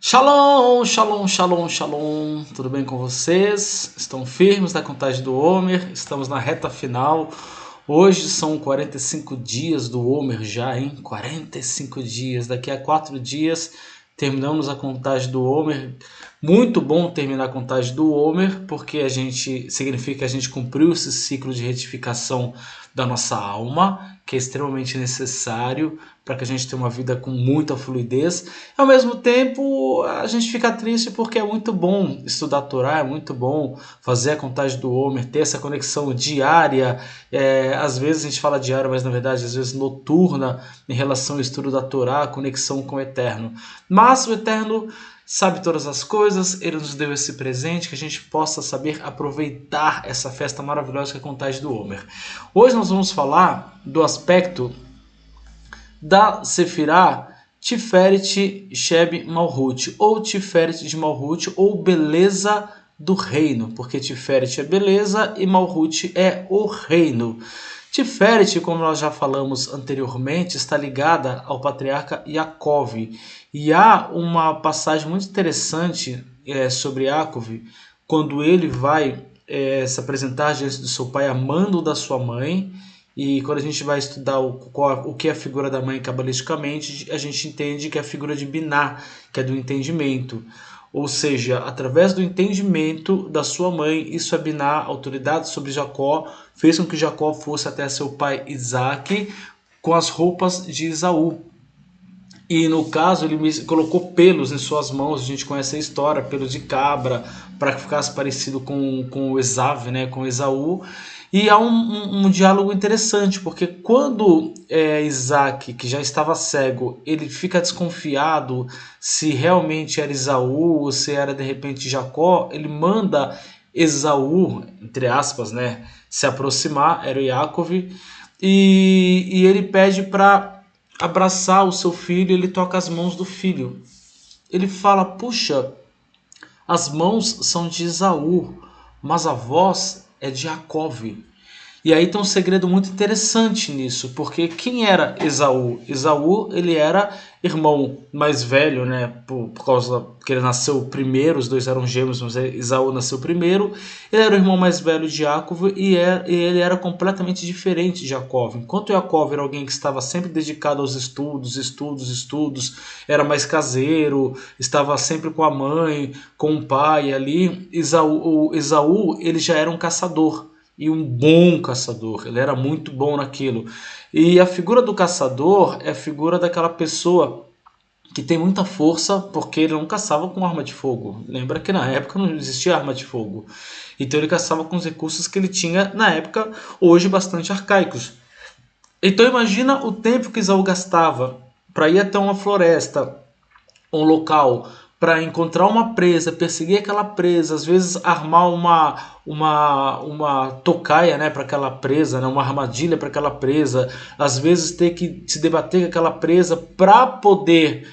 Shalom, shalom, shalom, shalom. Tudo bem com vocês? Estão firmes na contagem do Homer? Estamos na reta final. Hoje são 45 dias do Homer já, hein? 45 dias. Daqui a 4 dias terminamos a contagem do Homer. Muito bom terminar a contagem do Homer, porque significa que a gente cumpriu esse ciclo de retificação da nossa alma, que é extremamente necessário para que a gente tenha uma vida com muita fluidez. Ao mesmo tempo, a gente fica triste porque é muito bom estudar a Torá, é muito bom fazer a contagem do Homer, ter essa conexão diária. Às vezes a gente fala diária, mas na verdade às vezes noturna, em relação ao estudo da Torá, a conexão com o Eterno. Mas o Eterno sabe todas as coisas, Ele nos deu esse presente, que a gente possa saber aproveitar essa festa maravilhosa que é a contagem do Homer. Hoje nós vamos falar do aspecto da Sefirá Tiferet Sheb Malhut, ou Tiferet de Malhut, ou beleza do reino, porque Tiferet é beleza e Malhut é o reino. Tiferet, como nós já falamos anteriormente, está ligada ao patriarca Yaakov. E há uma passagem muito interessante sobre Yaakov, quando ele vai se apresentar diante do seu pai a mando da sua mãe. E quando a gente vai estudar o que é a figura da mãe cabalisticamente, a gente entende que é a figura de Biná, que é do entendimento. Ou seja, através do entendimento da sua mãe, isso é Biná, autoridade sobre Jacó, fez com que Jacó fosse até seu pai Isaac com as roupas de Esaú. E no caso ele colocou pelos em suas mãos, a gente conhece a história, pelos de cabra, para que ficasse parecido com o Esav, né, com Esaú. E há um diálogo interessante, porque quando Isaac, que já estava cego, ele fica desconfiado se realmente era Esaú ou se era de repente Jacó, ele manda Esaú, entre aspas, né, se aproximar, era o Yaakov, e ele pede para abraçar o seu filho, ele toca as mãos do filho. Ele fala, puxa, as mãos são de Esaú, mas a voz é de Jacov. E aí tem um segredo muito interessante nisso, porque quem era Esaú? Esaú, ele era irmão mais velho, né? Por causa que ele nasceu primeiro, os dois eram gêmeos, mas Esaú nasceu primeiro. Ele era o irmão mais velho de Jacó e ele era completamente diferente de Jacó. Enquanto Jacó era alguém que estava sempre dedicado aos estudos, era mais caseiro, estava sempre com a mãe, com o pai ali, Esaú ele já era um caçador. E um bom caçador, ele era muito bom naquilo. E a figura do caçador é a figura daquela pessoa que tem muita força, porque ele não caçava com arma de fogo. Lembra que na época não existia arma de fogo. Então ele caçava com os recursos que ele tinha na época, hoje bastante arcaicos. Então imagina o tempo que Esaú gastava para ir até uma floresta, um local, para encontrar uma presa, perseguir aquela presa, às vezes armar uma tocaia, né, para aquela presa, né, uma armadilha para aquela presa, às vezes ter que se debater com aquela presa para poder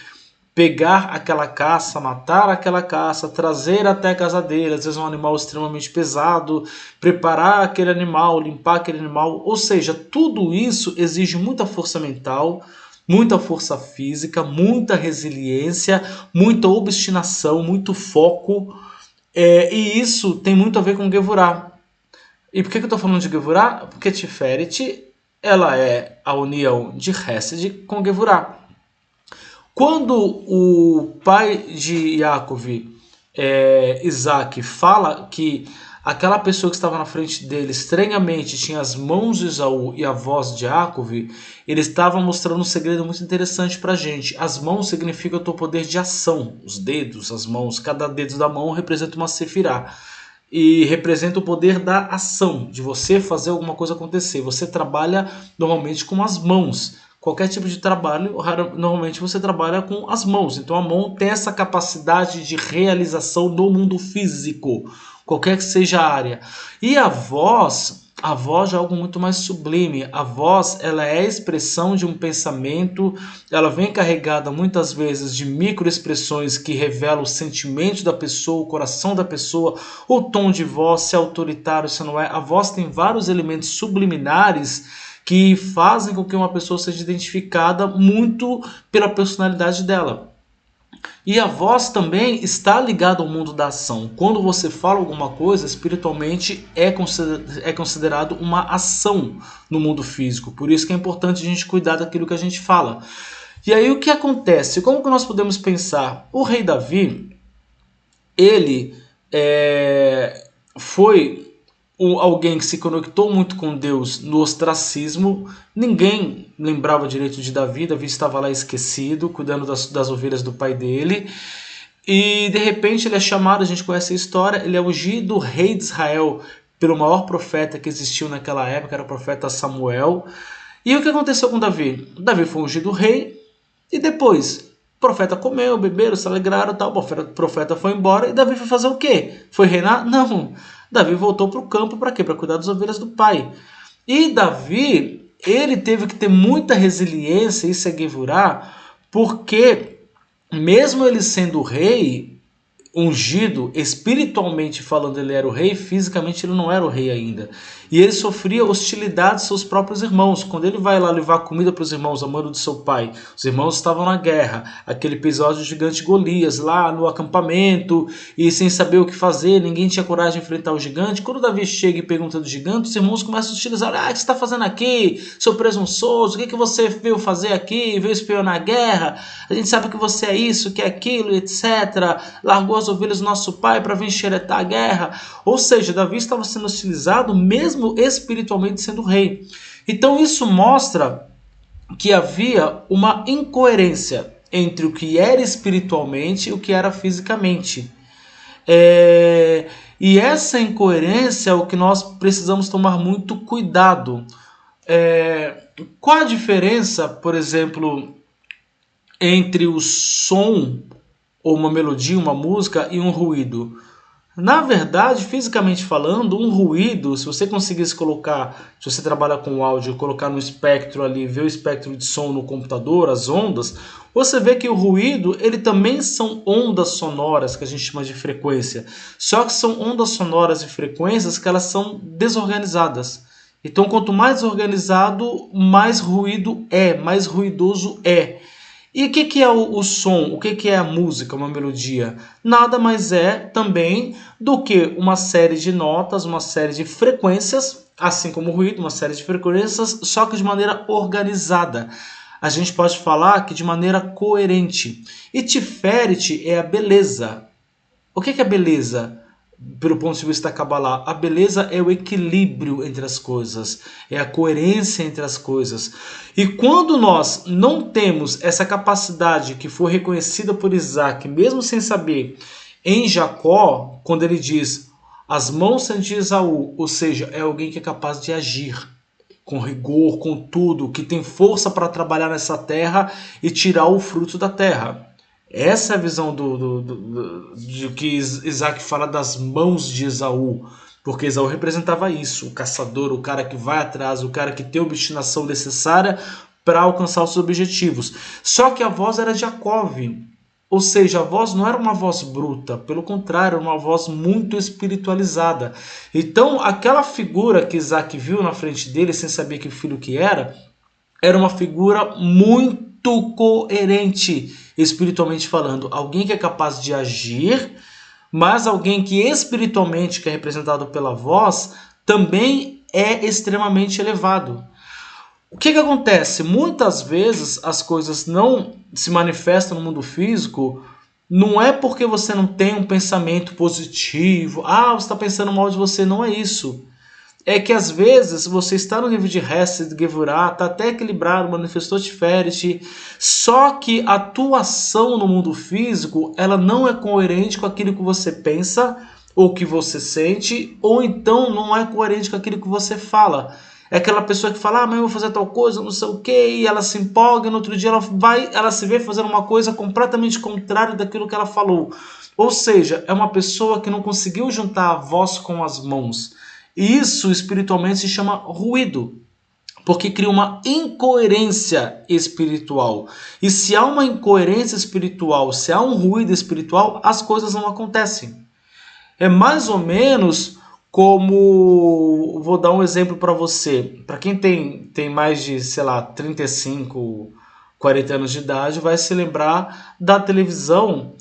pegar aquela caça, matar aquela caça, trazer até a casa dele, às vezes um animal extremamente pesado, preparar aquele animal, limpar aquele animal, ou seja, tudo isso exige muita força mental, muita força física, muita resiliência, muita obstinação, muito foco, e isso tem muito a ver com Gevurah. E por que eu estou falando de Gevurah? Porque Tiferet, ela é a união de Hesed com Gevurah. Quando o pai de Yaakov, Isaac, fala que aquela pessoa que estava na frente dele estranhamente tinha as mãos de Esaú e a voz de Yaakov, ele estava mostrando um segredo muito interessante para a gente. As mãos significam o teu poder de ação, os dedos, as mãos, cada dedo da mão representa uma sefirá. E representa o poder da ação, de você fazer alguma coisa acontecer. Você trabalha normalmente com as mãos. Qualquer tipo de trabalho, normalmente você trabalha com as mãos. Então a mão tem essa capacidade de realização no mundo físico, qualquer que seja a área. E a voz já é algo muito mais sublime. A voz, ela é a expressão de um pensamento, ela vem carregada muitas vezes de microexpressões que revelam o sentimento da pessoa, o coração da pessoa, o tom de voz, se é autoritário, se não é. A voz tem vários elementos subliminares que fazem com que uma pessoa seja identificada muito pela personalidade dela. E a voz também está ligada ao mundo da ação. Quando você fala alguma coisa, espiritualmente é considerado uma ação no mundo físico. Por isso que é importante a gente cuidar daquilo que a gente fala. E aí o que acontece? Como que nós podemos pensar? O rei Davi, ele foi alguém que se conectou muito com Deus no ostracismo. Ninguém lembrava direito de Davi. Davi estava lá esquecido, cuidando das ovelhas do pai dele. E de repente ele é chamado, a gente conhece a história, ele é ungido rei de Israel pelo maior profeta que existiu naquela época, era o profeta Samuel. E o que aconteceu com Davi? Davi foi ungido rei e depois o profeta comeu, beberam, se alegraram, tal. O profeta foi embora e Davi foi fazer o quê? Foi reinar? Não. Davi voltou para o campo para quê? Para cuidar das ovelhas do pai. E Davi, ele teve que ter muita resiliência e se aguivurar, porque mesmo ele sendo rei, ungido, espiritualmente falando ele era o rei, fisicamente ele não era o rei ainda. E ele sofria hostilidade dos seus próprios irmãos. Quando ele vai lá levar comida para os irmãos, a mando do seu pai, os irmãos estavam na guerra. Aquele episódio do gigante Golias lá no acampamento, e sem saber o que fazer, ninguém tinha coragem de enfrentar o gigante. Quando Davi chega e pergunta do gigante, os irmãos começam a hostilizar. Ah, o que você está fazendo aqui, seu presunçoso? O que você veio fazer aqui? Veio espionar a guerra? A gente sabe que você é isso, que é aquilo, etc. Largou as ovelhas do nosso pai para vir xeretar a guerra. Ou seja, Davi estava sendo hostilizado mesmo espiritualmente sendo rei. Então isso mostra que havia uma incoerência entre o que era espiritualmente e o que era fisicamente. E essa incoerência é o que nós precisamos tomar muito cuidado. Qual a diferença, por exemplo, entre o som ou uma melodia, uma música e um ruído? Na verdade, fisicamente falando, um ruído, se você conseguisse colocar, se você trabalha com áudio, colocar no espectro ali, ver o espectro de som no computador, as ondas, você vê que o ruído, ele também são ondas sonoras, que a gente chama de frequência. Só que são ondas sonoras e frequências que elas são desorganizadas. Então, quanto mais desorganizado, mais ruído é, mais ruidoso é. E o que é o som? O que é a música, uma melodia? Nada mais é também do que uma série de notas, uma série de frequências, assim como o ruído, uma série de frequências, só que de maneira organizada. A gente pode falar que de maneira coerente. E Tiferet é a beleza. O que é beleza? Pelo ponto de vista da Kabbalah, a beleza é o equilíbrio entre as coisas, é a coerência entre as coisas. E quando nós não temos essa capacidade que foi reconhecida por Isaac, mesmo sem saber, em Jacó, quando ele diz as mãos são de Esaú, ou seja, é alguém que é capaz de agir com rigor, com tudo, que tem força para trabalhar nessa terra e tirar o fruto da terra. Essa é a visão de que Isaac fala das mãos de Esaú, porque Esaú representava isso, o caçador, o cara que vai atrás, o cara que tem a obstinação necessária para alcançar os seus objetivos. Só que a voz era de Jacó, ou seja, a voz não era uma voz bruta, pelo contrário, era uma voz muito espiritualizada. Então, aquela figura que Isaac viu na frente dele, sem saber que filho que era uma figura muito coerente, espiritualmente falando. Alguém que é capaz de agir, mas alguém que espiritualmente, que é representado pela voz, também é extremamente elevado. O que acontece? Muitas vezes as coisas não se manifestam no mundo físico, não é porque você não tem um pensamento positivo, você está pensando mal de você, não é isso. É que às vezes você está no nível de Hesed, de Gevurah, está até equilibrado, manifestou Tiferet, só que a tua ação no mundo físico, ela não é coerente com aquilo que você pensa, ou que você sente, ou então não é coerente com aquilo que você fala. É aquela pessoa que fala, mas eu vou fazer tal coisa, não sei o quê, e ela se empolga, e no outro dia ela se vê fazendo uma coisa completamente contrária daquilo que ela falou. Ou seja, é uma pessoa que não conseguiu juntar a voz com as mãos. E isso espiritualmente se chama ruído, porque cria uma incoerência espiritual. E se há uma incoerência espiritual, se há um ruído espiritual, as coisas não acontecem. É mais ou menos como, vou dar um exemplo para você, para quem tem mais de, 35 40 anos de idade vai se lembrar da televisão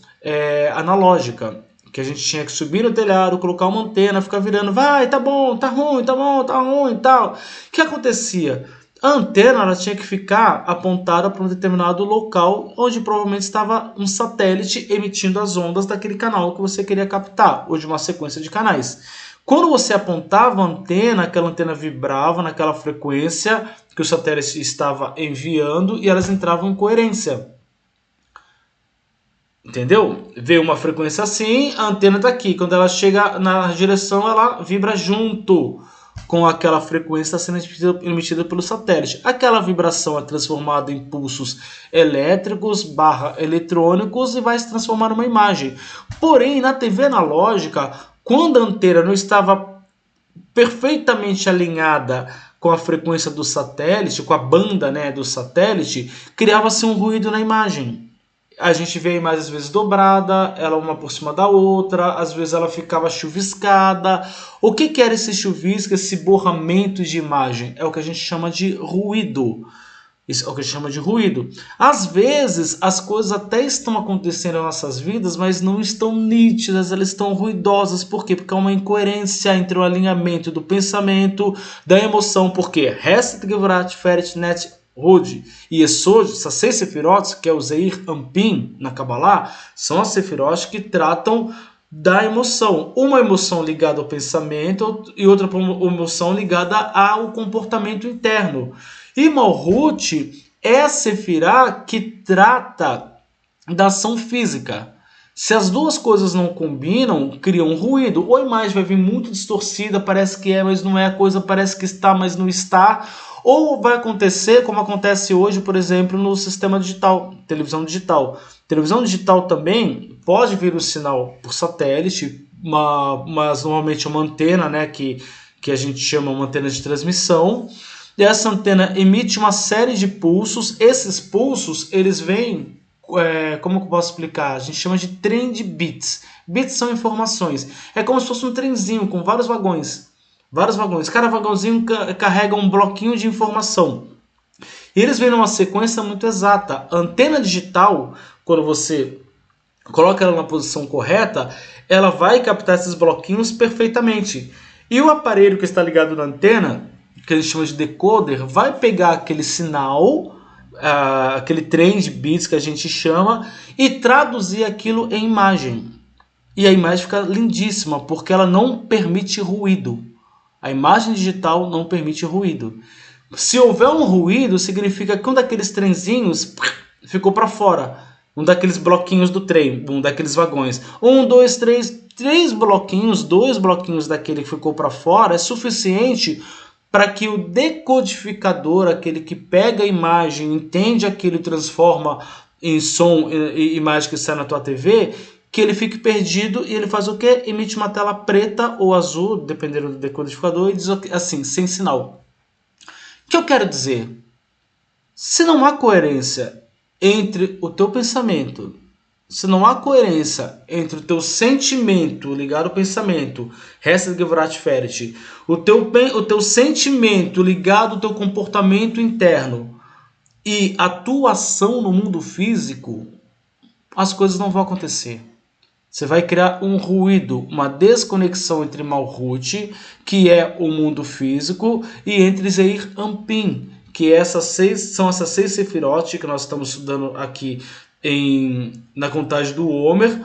analógica, que a gente tinha que subir no telhado, colocar uma antena, ficar virando, vai, tá bom, tá ruim, tá bom, tá ruim e tal. O que acontecia? A antena ela tinha que ficar apontada para um determinado local, onde provavelmente estava um satélite emitindo as ondas daquele canal que você queria captar, ou de uma sequência de canais. Quando você apontava a antena, aquela antena vibrava naquela frequência que o satélite estava enviando e elas entravam em coerência. Entendeu? Veio uma frequência assim, a antena está aqui. Quando ela chega na direção, ela vibra junto com aquela frequência sendo emitida pelo satélite. Aquela vibração é transformada em pulsos elétricos / eletrônicos e vai se transformar numa imagem. Porém, na TV analógica, quando a antena não estava perfeitamente alinhada com a frequência do satélite, com a banda, né, do satélite, criava-se um ruído na imagem. A gente vê a imagem às vezes dobrada, ela uma por cima da outra, às vezes ela ficava chuviscada. O que era esse chuvisco, esse borramento de imagem? É o que a gente chama de ruído. Isso é o que a gente chama de ruído. Às vezes as coisas até estão acontecendo nas nossas vidas, mas não estão nítidas, elas estão ruidosas. Por quê? Porque há uma incoerência entre o alinhamento do pensamento, da emoção. Por quê? Hesed, Gevrat, Feret, Net, Hod e Esod, essas 6 sefirot, que é o Zeir Anpin na Kabbalah, são as sefirot que tratam da emoção. Uma emoção ligada ao pensamento e outra emoção ligada ao comportamento interno. E Malhut é a sefirá que trata da ação física. Se as duas coisas não combinam, criam um ruído. Ou a imagem vai vir muito distorcida, parece que é, mas não é, a coisa parece que está, mas não está. Ou vai acontecer como acontece hoje, por exemplo, no sistema digital, televisão digital. Televisão digital também pode vir o sinal por satélite, mas normalmente uma antena, né, que a gente chama uma antena de transmissão. E essa antena emite uma série de pulsos. Esses pulsos, eles vêm, como que eu posso explicar? A gente chama de trem de bits. Bits são informações. É como se fosse um trenzinho com vários vagões. Vários vagões. Cada vagãozinho carrega um bloquinho de informação. E eles vêm numa sequência muito exata. A antena digital, quando você coloca ela na posição correta, ela vai captar esses bloquinhos perfeitamente. E o aparelho que está ligado na antena, que a gente chama de decoder, vai pegar aquele sinal, aquele trem de bits que a gente chama, e traduzir aquilo em imagem. E a imagem fica lindíssima, porque ela não permite ruído. A imagem digital não permite ruído. Se houver um ruído, significa que um daqueles trenzinhos ficou para fora. Um daqueles bloquinhos do trem, um daqueles vagões. 1, 2, 3, 3 bloquinhos, 2 bloquinhos daquele que ficou para fora é suficiente para que o decodificador, aquele que pega a imagem, entende aquilo e transforma em som e imagem que sai na tua TV, que ele fique perdido e ele faz o quê? Emite uma tela preta ou azul, dependendo do decodificador, e diz assim, sem sinal. O que eu quero dizer? Se não há coerência entre o teu pensamento, se não há coerência entre o teu sentimento ligado ao pensamento, Hesed, Gevrat, Feret, o teu sentimento ligado ao teu comportamento interno e a tua ação no mundo físico, as coisas não vão acontecer. Você vai criar um ruído, uma desconexão entre Malhut, que é o mundo físico, e entre Zeir Anpin, que são essas 6 sefirot que nós estamos estudando aqui na contagem do Homer,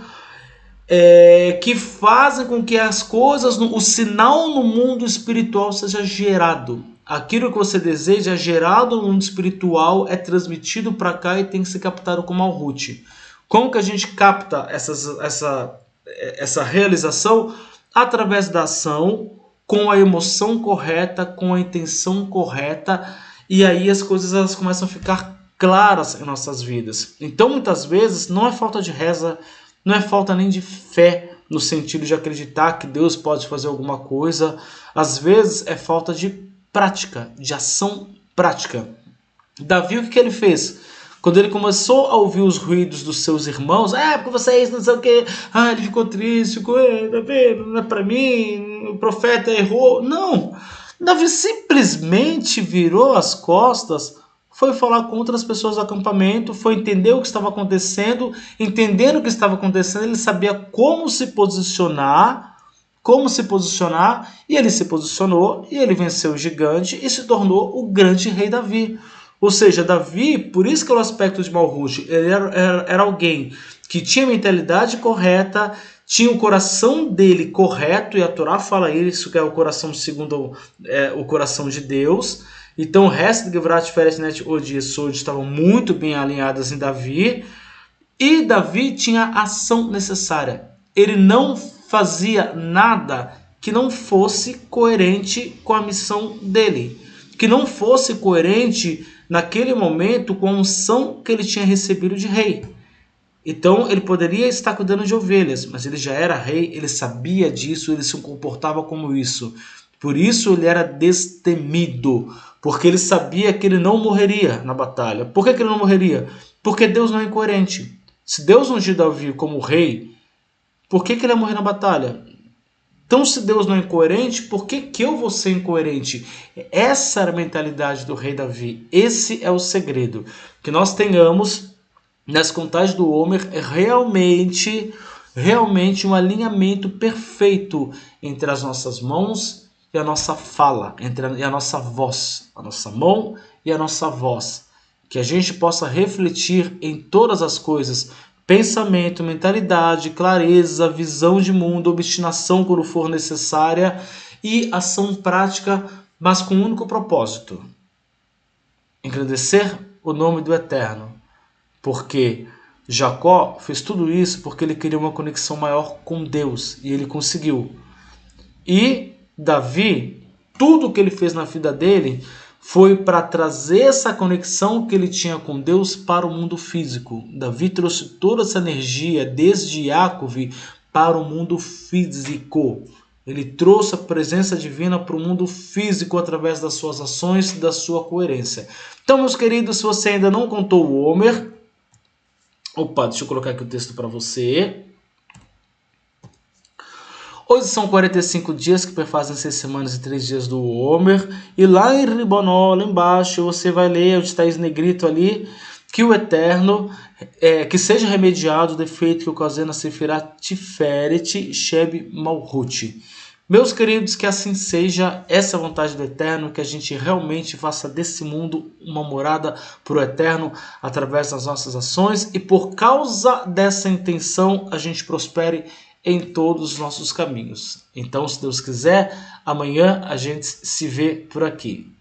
que fazem com que as coisas, o sinal no mundo espiritual seja gerado. Aquilo que você deseja gerado no mundo espiritual é transmitido para cá e tem que ser captado com Malhut. Como que a gente capta essa realização? Através da ação, com a emoção correta, com a intenção correta, e aí as coisas elas começam a ficar claras em nossas vidas. Então, muitas vezes, não é falta de reza, não é falta nem de fé, no sentido de acreditar que Deus pode fazer alguma coisa. Às vezes, é falta de prática, de ação prática. Davi, o que ele fez? Quando ele começou a ouvir os ruídos dos seus irmãos, porque vocês não sei o que, ele ficou triste, tá vendo? Não é para mim, o profeta errou. Não, Davi simplesmente virou as costas, foi falar com outras pessoas do acampamento, foi entender o que estava acontecendo. Entendendo o que estava acontecendo, ele sabia como se posicionar, e ele se posicionou, e ele venceu o gigante e se tornou o grande rei Davi. Ou seja, Davi, por isso que é o aspecto de Malhut, ele era alguém que tinha a mentalidade correta, tinha o coração dele correto, e a Torá fala isso, que é o coração segundo o coração de Deus. Então, o resto de Gevrat, Feret, Net, Odi e Sod estavam muito bem alinhadas em Davi. E Davi tinha a ação necessária. Ele não fazia nada que não fosse coerente com a missão dele, que não fosse coerente naquele momento com a unção que ele tinha recebido de rei. Então ele poderia estar cuidando de ovelhas, mas ele já era rei, ele sabia disso, ele se comportava como isso. Por isso ele era destemido, porque ele sabia que ele não morreria na batalha. Por que ele não morreria? Porque Deus não é incoerente. Se Deus ungiu Davi como rei, por que ele ia morrer na batalha? Então, se Deus não é incoerente, por que eu vou ser incoerente? Essa era a mentalidade do rei Davi. Esse é o segredo. Que nós tenhamos, nas contagens do Homer, realmente um alinhamento perfeito entre as nossas mãos e a nossa fala, e a nossa voz. A nossa mão e a nossa voz. Que a gente possa refletir em todas as coisas, pensamento, mentalidade, clareza, visão de mundo, obstinação quando for necessária e ação prática, mas com um único propósito: engrandecer o nome do Eterno. Porque Jacó fez tudo isso porque ele queria uma conexão maior com Deus, e ele conseguiu. E Davi, tudo o que ele fez na vida dele foi para trazer essa conexão que ele tinha com Deus para o mundo físico. Davi trouxe toda essa energia desde Jacob para o mundo físico. Ele trouxe a presença divina para o mundo físico através das suas ações e da sua coerência. Então, meus queridos, se você ainda não contou o Homer... Opa, deixa eu colocar aqui o texto para você. Hoje são 45 dias que perfazem 6 semanas e 3 dias do Homer. E lá em Ribonó, lá embaixo, você vai ler, onde está esnegrito ali, que o Eterno, que seja remediado o defeito que ocasiona Sefirat Tiferet Sheb Malhut. Meus queridos, que assim seja, essa é a vontade do Eterno, que a gente realmente faça desse mundo uma morada para o Eterno através das nossas ações, e por causa dessa intenção a gente prospere em todos os nossos caminhos. Então, se Deus quiser, amanhã a gente se vê por aqui.